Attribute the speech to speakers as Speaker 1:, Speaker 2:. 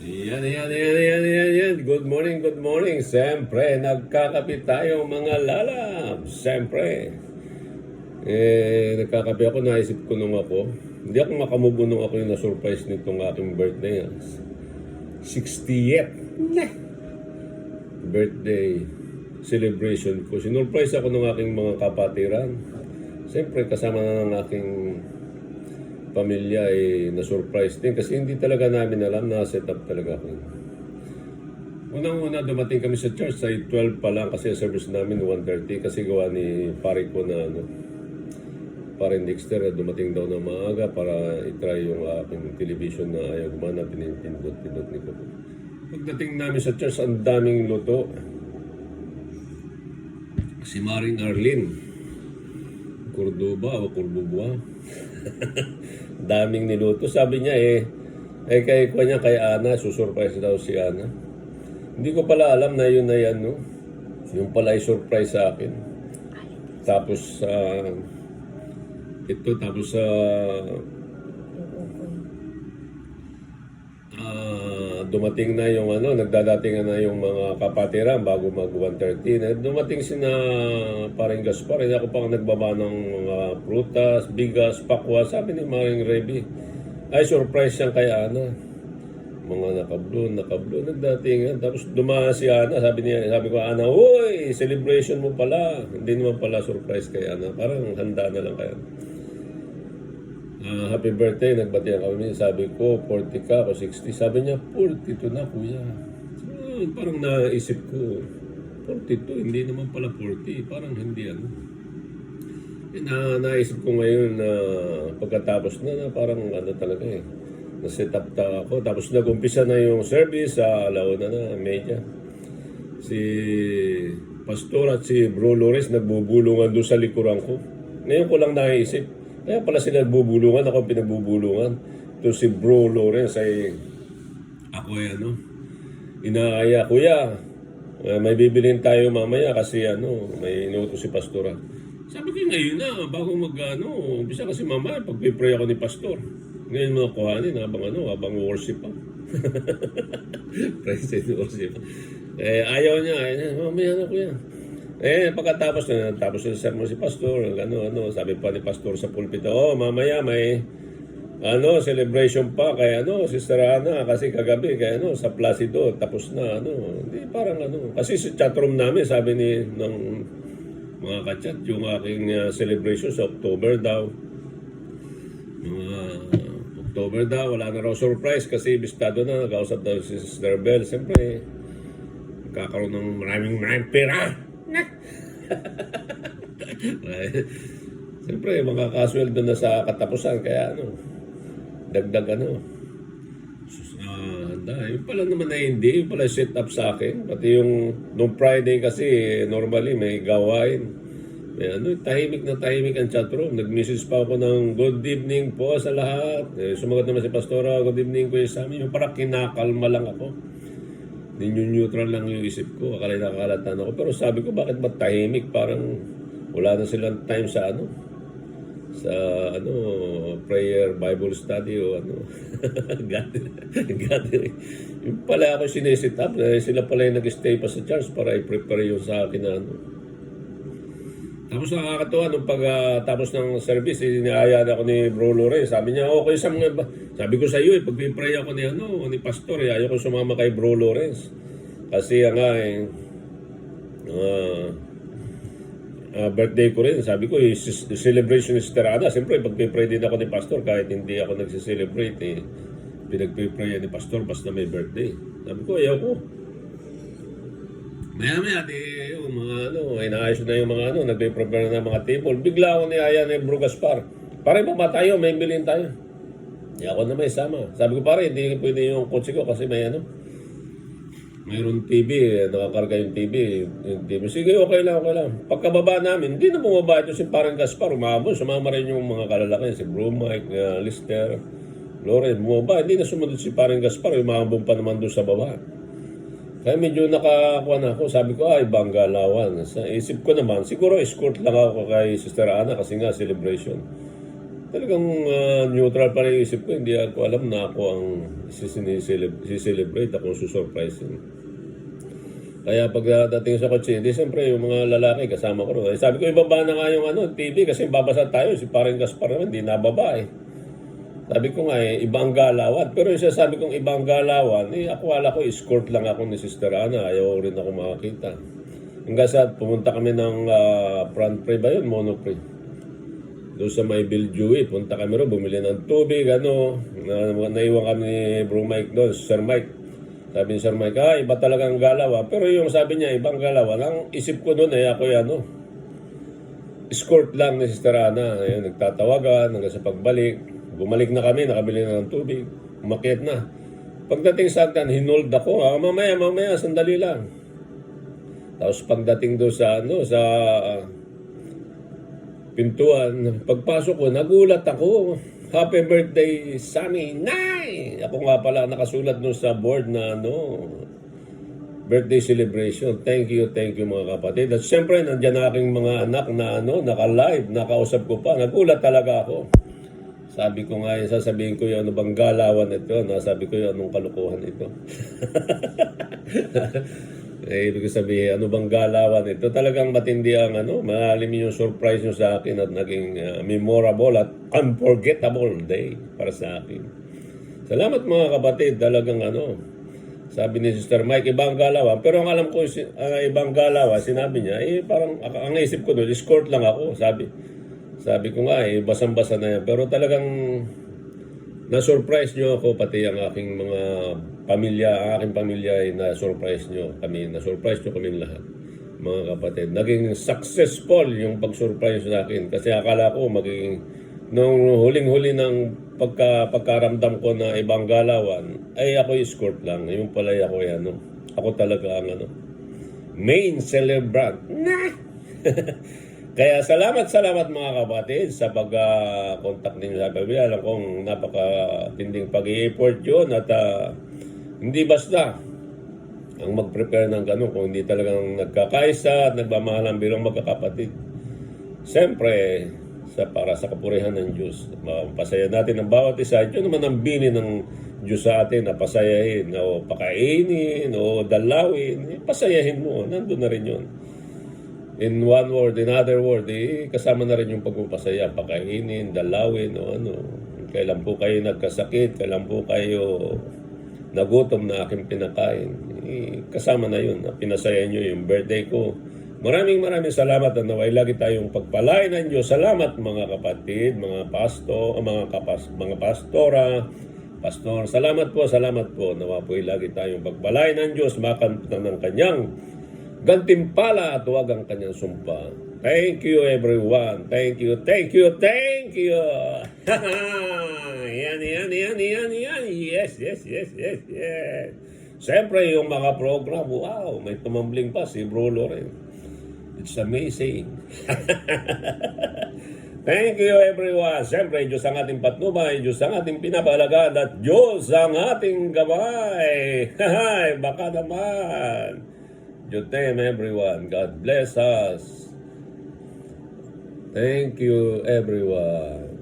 Speaker 1: Yan. Good morning. Siyempre, nagkakape tayo mga lalab. Siyempre. Nagkakape ako, naisip ko nung ako. Hindi ako makamubo nung ako yung na-surprise nitong aking birthday. 60th birthday celebration ko. Sinurprise ako ng aking mga kapatiran. Siyempre, kasama na ng aking pamilya ay na-surprise din kasi hindi talaga namin alam na set up talaga ako. Unang-una dumating kami sa church ay 12 pa lang kasi service namin 1:30 kasi gawa ni pare ko na pare Dexter dumating daw na maaga para itry yung aking television na ayaw gumana, pinindot ni ko. Pagdating namin sa church, ang daming luto. Si Maring Arlene Cordoba o Cordoba. Daming niluto. Sabi niya kay Ana, susurprise daw si Ana. Hindi ko pala alam na yun na yan, no? Yung pala ay surprise sa akin. Tapos, dumating na yung nagdadating na yung mga kapatiran bago mag 1:30. Dumating sina Paring Gaspar, hindi ako pang nagbaba ng mga prutas, bigas, pakwa. Sabi ni Maring Reby, ay surprise siyang kay Ana. Mga naka-blue, nagdatingan. Tapos dumaan si Ana, sabi ko, Ana, uy, celebration mo pala. Hindi naman pala surprise kay Ana. Parang handa na lang kaya. Happy birthday, nagbatihan kami. Sabi ko, 40 ka o 60. Sabi niya, 42 na kuya. So, parang naisip ko, 42, hindi naman pala 40. Parang hindi naisip ko ngayon na pagkatapos na parang talaga na-set up ako. Tapos nag-umpisa na yung service sa alauna na, media. Si Pastor at si Bro Lores nagbubulungan doon sa likuran ko. Ngayon ko lang naisip. Kaya pala sila nagbubulungan, ako pinagbubulungan. Ito si Bro Lawrence ay ako inaaya, kuya, may bibilin tayo mamaya kasi may inuto si Pastora. Sabi ko ngayon na, bago umpisa kasi mamaya, pag-pray ako ni Pastor. Ngayon mga kuhanin, habang worship pa. Praise and worship. Ayaw niya, mamaya na kuya. Pagkatapos na sermon si Pastor, sabi pa ni Pastor sa pulpito, mamaya may celebration pa kay Sister Ana kasi kagabi kay sa Placido tapos na hindi parang kasi sa chatroom namin sabi ng mga kachat yung aking celebration sa October daw. October daw, wala na raw surprise kasi bistado na nag-ausap daw si Sister Bell. Siyempre, kakaroon ng maraming pera. Siyempre, makakasweldo na sa katapusan. Kaya dagdag yung pala naman ay hindi. Yung pala set up sa akin. Pati yung nung Friday kasi, normally may gawain. May tahimik ang chatroom. Nag-message pa ako ng good evening po sa lahat. Sumagot naman si Pastora, good evening ko sa amin. Yung parang kinakalma lang ako. Neutral lang yung isip ko. Akala nakakalatan ako. Pero sabi ko, bakit ba tahimik? Parang wala na silang time sa prayer, Bible study o gathering. Yung pala ako sinesit up. Sila pala yung nag-stay pa sa church para i-prepare yung sa akin na Tapos nakakatuwa, nung pagkatapos ng service, iniaya ako ni Bro Lores. Sabi niya, okay sa mga... Sabi ko sa iyo, pag-pray ako ni Pastor, ayaw ko sumama kay Bro Lores. Kasi birthday ko rin. Sabi ko, celebration ni Sister Ana. Siyempre, pag-pray din ako ni Pastor, kahit hindi ako nagsiselebrate, pinag-pray ni Pastor basta may birthday. Sabi ko, ayaw ko. Maya-maya, yung mga inaayos na yung mga nagpe-prepare na mga table. Bigla ako niyaya ni Bro Gaspar. Pare, baba tayo, may bilhin tayo. Ako na may sama. Sabi ko, pare, hindi pwede yung kotse ko kasi mayroon TV, nakakarga yung TV. Sige, okay lang. Pagkababa namin, hindi na bumaba ito si Parang Gaspar. Sumama rin yung mga kalalaki, si Bro Mike, Lister, Loren, bumaba. Hindi na sumunod si Parang Gaspar, umabong pa naman doon sa baba. Kaya medyo nakakuha na ako. Sabi ko, Banggalawan. Sa isip ko naman, siguro escort lang ako kay Sister Ana kasi nga celebration. talagang neutral pa rin yung isip ko. Hindi ko alam na ako ang siselebrate, akong susurprisein. Kaya pagdating sa kotse, di siyempre yung mga lalaki kasama ko rin. Sabi ko, ibaba na nga yung TV kasi babasa tayo. Si Paring Gaspar naman, di nababa eh. Sabi ko nga ibang galawan. Pero yung sabi kong ibang galawan, akala ko escort lang ako ni Sister Ana. Ayaw rin ako makakita. Hanggang sa pumunta kami ng front pre ba yun? Monopre. Doon sa may Biljui, punta kami rin, bumili ng tubig, naiwan kami ni Bro Mike doon, Sir Mike. Sabi ni Sir Mike, iba talagang galawan. Pero yung sabi niya, ibang galawan. Ang isip ko noon ako escort lang ni Sister Ana. Ayun, nagtatawagan hanggang sa pagbalik. Bumalik na kami, nakabili na ng tubig. Umakyat na. Pagdating sa akin, hinold ako. Mamaya, sandali lang. Tapos pagdating doon sa pintuan, pagpasok ko, nagulat ako. Happy birthday, Sammy Nay! Ako nga pala nakasulat doon sa board na birthday celebration. Thank you mga kapatid. At siyempre, nandiyan aking mga anak na naka-live, nakausap ko pa. Nagulat talaga ako. Sabi ko nga, sasabihin ko yung ano bang galawan ito. Sabi ko yung anong kalukuhan ito. Ibig sabihin, ano bang galawan ito? Talagang matindi ang malalim yung surprise nyo sa akin at naging memorable at unforgettable day para sa akin. Salamat mga kapatid, talagang sabi ni Sister Mike, ibang galawan. Pero ang alam ko, ibang galawan, sinabi niya, parang ang isip ko doon, escort lang ako, Sabi ko nga, basang-basa na yan. Pero talagang na-surprise nyo ako, pati ang aking mga pamilya, ang aking pamilya ay na-surprise nyo kami. Na-surprise nyo kami lahat, mga kapatid. Naging successful yung pag-surprise sa akin. Kasi akala ko magiging, nung huling-huli ng pagkaramdam ko na ibang galawan, ay ako escort lang. Yung pala ako ako talaga ang main celebrant. Kaya salamat mga kapatid sa pag-contact ninyo sa pamilya. Alam kong napaka-tinding pag-i-effort yun at hindi basta ang mag-prepare ng ganun kung hindi talagang nagkakaisa at nagmamahalan bilang magkakapatid. Siyempre, para sa kapurihan ng Diyos, mapasaya natin ang bawat isa. Yun naman ang bini ng Diyos sa atin na pasayahin, o pakainin, o dalawin. Pasayahin mo, nandun na rin yun. In one word, in other word, kasama na rin yung pagpapasaya, pakainin, dalawin, o kailan po kayo nagkasakit, kailan po kayo nagutom na aking pinakain. Kasama na yun, pinasaya nyo yung birthday ko. Maraming salamat at naway lagi tayong pagpalain ng Diyos. Salamat mga kapatid, mga pastora, pastor. Salamat po. Nawa po lagi tayong pagpalain ng Diyos, makamtan ng kanyang gantimpala at huwag ang kanyang sumpa. Thank you everyone. Thank you. Yan. Yes. Siyempre yung mga program, wow, may tumambling pa si Bro Loren. It's amazing. Thank you everyone. Siyempre, Diyos ang ating patnubay, Diyos ang ating pinapalagan, at Diyos ang ating gabay. Baka naman. Jutem everyone. God bless us. Thank you everyone.